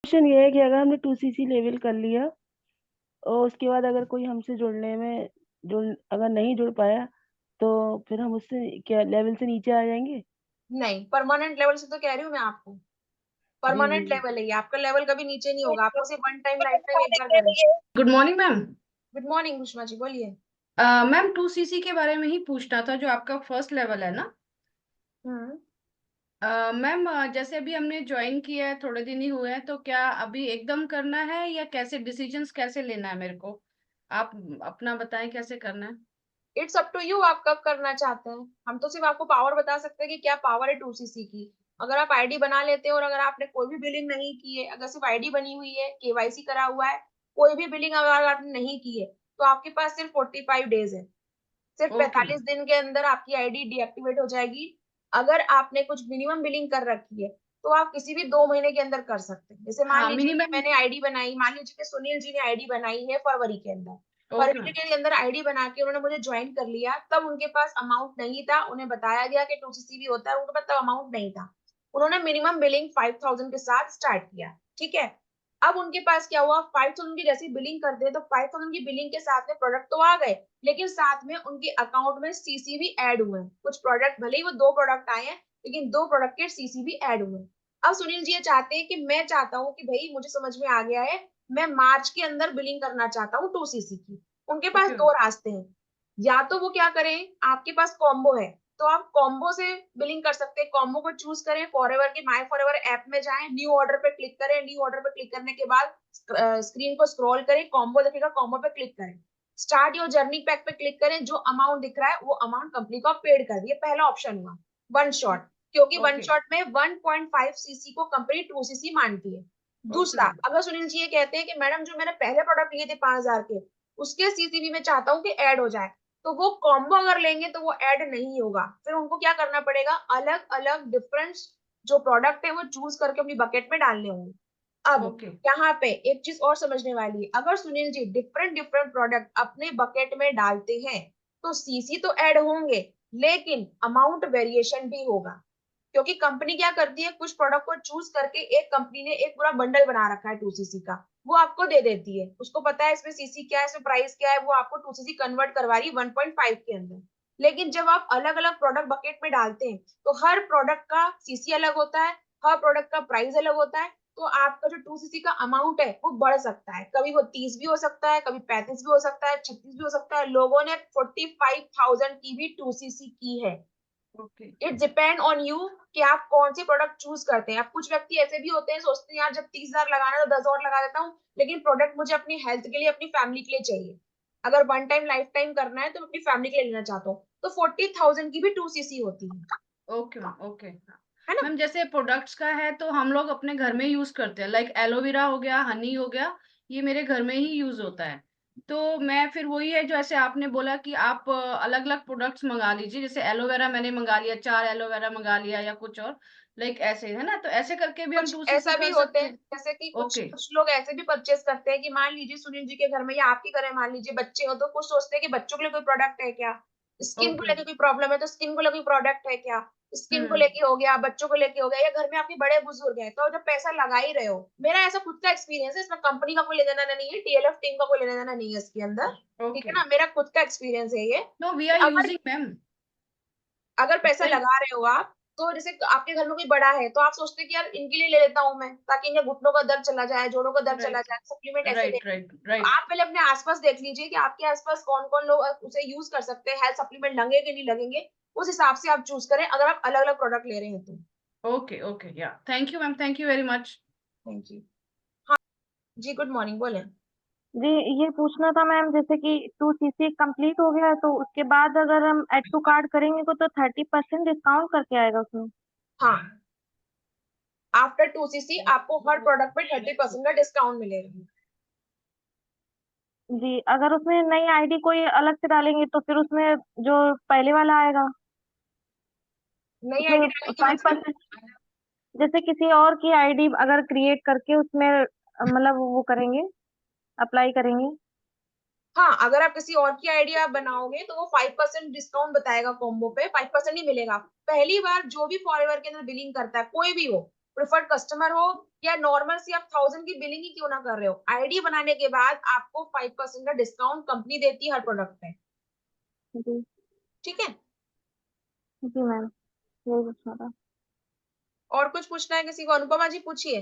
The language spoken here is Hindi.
क्वेश्चन ये है कि अगर हमने 2cc लेवल कर लिया और उसके बाद अगर कोई हमसे जुड़ने में जुड़ अगर नहीं जुड़ पाया तो फिर हम उससे क्या लेवल से नीचे आ जाएंगे? नहीं, परमानेंट लेवल से तो कह रही हूँ मैं आपको। जी जी परमानेंट जी। लेवल है ये, आपका लेवल कभी नीचे नहीं होगा। आपको सिर्फ वन टाइम लाइफ टाइम एक बार करना। Good morning ma'am. Good morning Sushma ji, बोलिए। मैम 2cc के बारे में ही पूछना था, जो आपका फर्स्ट लेवल है ना। हम्म। मैम जैसे अभी हमने ज्वाइन किया है, थोड़े दिन ही हुए हैं, तो क्या अभी एकदम करना है या कैसे डिसीजंस कैसे लेना है मेरे को? आप अपना बताएं कैसे करना है। इट्स अप टू यू, आप कब करना चाहते हैं। हम तो सिर्फ आपको पावर बता सकते हैं कि क्या पावर है 2cc की। अगर आप आईडी बना लेते हैं और अगर आपने कोई भी बिलिंग नहीं की है, अगर सिर्फ आईडी बनी हुई है, केवाईसी करा हुआ है, कोई भी बिलिंग अगर आपने नहीं की है, तो आपके पास सिर्फ 45 डेज है। सिर्फ ओके 45 दिन के अंदर आपकी आईडी डीएक्टिवेट हो जाएगी। अगर आपने कुछ मिनिमम बिलिंग कर रखी है, तो आप किसी भी 2 महीने के अंदर कर सकते हैं। जैसे मान हाँ लीजिए कि मिनिमम। मैंने आईडी बनाई, मान लीजिए कि सुनील जी ने आईडी बनाई है फरवरी के अंदर। ओके फरवरी मैम। के अंदर आईडी बना के उन्होंने मुझे ज्वाइन कर लिया, तब उनके पास अमाउंट नहीं था। उन्हें बताया गया कि 2cc भी होता है, उनके पास तब अमाउंट नहीं था। उन्होंने मिनिमम बिलिंग 5000 के साथ स्टार्ट किया। ठीक है। अब उनके पास क्या हुआ, 5000 की जैसी बिलिंग करते हैं तो 5000 की बिलिंग के साथ में प्रोडक्ट तो आ गए, लेकिन साथ में उनके अकाउंट में सीसी भी ऐड हुए हैं। कुछ प्रोडक्ट, भले ही वो 2 प्रोडक्ट आए हैं, लेकिन 2 प्रोडक्ट के सीसी भी ऐड हुए हैं। अब सुनील जी ये चाहते हैं कि मैं चाहता हूँ कि भाई मुझे समझ में आ गया है, मैं मार्च के अंदर बिलिंग करना चाहता हूँ 2cc की। उनके पास ओके दो रास्ते हैं। या तो वो क्या करें, आपके पास कॉम्बो है तो आप कॉम्बो से बिलिंग कर सकते हैं। कॉम्बो को चूज करें, फॉरएवर के माय फॉरएवर ऐप में जाएं, न्यू ऑर्डर पे क्लिक करें। न्यू ऑर्डर पे क्लिक करने के बाद स्क्रीन को स्क्रॉल करें, कॉम्बो दिखेगा, कॉम्बो पे क्लिक करें। स्टार्ट योर जर्नी पैक पे क्लिक करें, जो अमाउंट दिख रहा है वो अमाउंट कंपनी को पेड कर दिए। पहला ऑप्शन हुआ वन शॉट, क्योंकि वन ओके शॉट में 1.5 सीसी को कंपनी 2cc मानती है। ओके दूसरा, अगर सुनील जी ये कहते हैं कि मैडम जो मैंने पहले प्रोडक्ट लिए थे 5000 के, उसके सीसी भी मैं चाहता हूँ कि ऐड हो जाए, तो वो कॉम्बो अगर लेंगे तो वो ऐड नहीं होगा। फिर उनको क्या करना पड़ेगा, अलग अलग डिफरेंट जो प्रोडक्ट है वो चूज करके अपनी बकेट में डालने होंगे। अब ओके यहाँ पे एक चीज और समझने वाली है, अगर Sunil ji different different product अपने बकेट में डालते हैं तो सीसी तो ऐड होंगे, लेकिन अमाउंट वेरिएशन भी होगा। क्योंकि कंपनी क्या करती है, कुछ प्रोडक्ट को चूज करके एक कंपनी ने एक पूरा बंडल बना रखा है 2cc का, वो आपको दे देती है। उसको पता है इसमें सीसी क्या है, इसमें प्राइस क्या है, वो आपको 2cc कन्वर्ट करवा रही है 1.5 के अंदर। लेकिन जब आप अलग अलग प्रोडक्ट बकेट में डालते हैं तो हर प्रोडक्ट का सीसी अलग होता है, हर प्रोडक्ट का प्राइस अलग होता है। तो आपका जो 2cc का अमाउंट है वो बढ़ सकता है, कभी वो 30 भी हो सकता है, कभी 35 भी हो सकता है, 36 भी हो सकता है। लोगों ने 45,000 की भी 2cc की है। Okay it depend on you कि आप कौन से प्रोडक्ट चूज करते हैं। अब कुछ व्यक्ति ऐसे भी होते हैं, सोचते हैं यार जब 30,000 लगाना है तो 10 और लगा देता हूँ, लेकिन प्रोडक्ट मुझे अपनी हेल्थ के लिए, अपनी फैमिली के लिए चाहिए। अगर वन टाइम लाइफ टाइम करना है तो मैं अपनी फैमिली के लिए लेना चाहता हूँ, तो 40,000 की भी 2cc होती ओके मैम। ओके है ना। मैम, जैसे प्रोडक्ट्स का है तो हम लोग अपने घर में यूज करते हैं, लाइक एलोवेरा हो गया, हनी हो गया, ये मेरे घर में ही यूज होता है। तो मैं फिर वही है, जो ऐसे आपने बोला कि आप अलग अलग प्रोडक्ट्स मंगा लीजिए, जैसे एलोवेरा मैंने मंगा लिया, 4 एलोवेरा मंगा लिया या कुछ और, लाइक ऐसे है ना, तो ऐसे करके भी हम कुछ 2cc ऐसा भी कर होते सकते हैं, हैं। जैसे कि कुछ ओके कुछ लोग ऐसे भी परचेस करते हैं कि मान लीजिए सुनील जी के घर में या आपके घर में मान लीजिए बच्चे हो, तो कुछ सोचते हैं कि बच्चों के लिए कोई प्रोडक्ट है क्या, स्किन को ओके। लेके कोई प्रॉब्लम है तो स्किन को लेके कोई प्रोडक्ट है क्या, स्किन को हम्म। लेके हो गया, बच्चों को लेके हो गया, या घर में आपके बड़े बुजुर्ग हैं, तो जब पैसा लगा ही रहे हो। मेरा ऐसा खुद का एक्सपीरियंस है, इसमें कंपनी का कोई लेना देना नहीं है, टीएलएफ टीम का कोई लेना देना नहीं है इसके अंदर। ठीक ओके। है ना, मेरा खुद का एक्सपीरियंस है ये नो वी कि आर अगर यूजिंग मैम। अगर पैसा लगा रहे हो आप, तो जैसे आपके घर में कोई बड़ा है तो आप सोचते हैं कि यार इनके लिए ले लेता हूँ मैं, ताकि इनके घुटनों का दर्द चला जाए, जोड़ों का दर्द चला राइट जाए, सप्लीमेंट ऐसे ले। राइट राइट तो राइट। आप पहले अपने आसपास देख लीजिए कि आपके आसपास कौन कौन लोग उसे यूज कर सकते हैं, हेल्थ सप्लीमेंट लगेंगे कि नहीं लगेंगे, उस हिसाब से आप चूज करें, अगर आप अलग अलग प्रोडक्ट ले रहे हैं तो। ओके ओके या thank you ma'am, thank you very much. Thank you. हाँ जी, गुड मॉर्निंग, बोले। जी, ये पूछना था मैम, जैसे कि 2cc कंप्लीट हो गया तो उसके बाद अगर हम एड टू कार्ड करेंगे तो 30% डिस्काउंट करके आएगा उसमें? हाँ, आफ्टर 2cc आपको हर प्रोडक्ट पे 30% का डिस्काउंट मिलेगा। जी, अगर उसमें नई आईडी कोई अलग से डालेंगे तो फिर उसमें जो पहले वाला आएगा नई उसमें आईडी डालेंगे 5%। मतलब। जैसे किसी और की आईडी अगर क्रिएट करके उसमें मतलब वो करेंगे, अप्लाई करेंगे। हाँ, अगर आप किसी और की आईडी आप बनाओगे तो वो 5% डिस्काउंट बताएगा, कॉम्बो पे 5% ही मिलेगा। पहली बार जो भी फॉरएवर के अंदर बिलिंग करता है, कोई भी हो, प्रिफर्ड कस्टमर हो या नॉर्मल सी आप 1000 की बिलिंग ही क्यों ना कर रहे हो, आईडी बनाने के बाद आपको 5% का डिस्काउंट कंपनी देती है हर प्रोडक्ट पे। जी ठीक है, जी मैम, यही पूछना था। और कुछ पूछना है किसी को? अनुपमा जी पूछिए।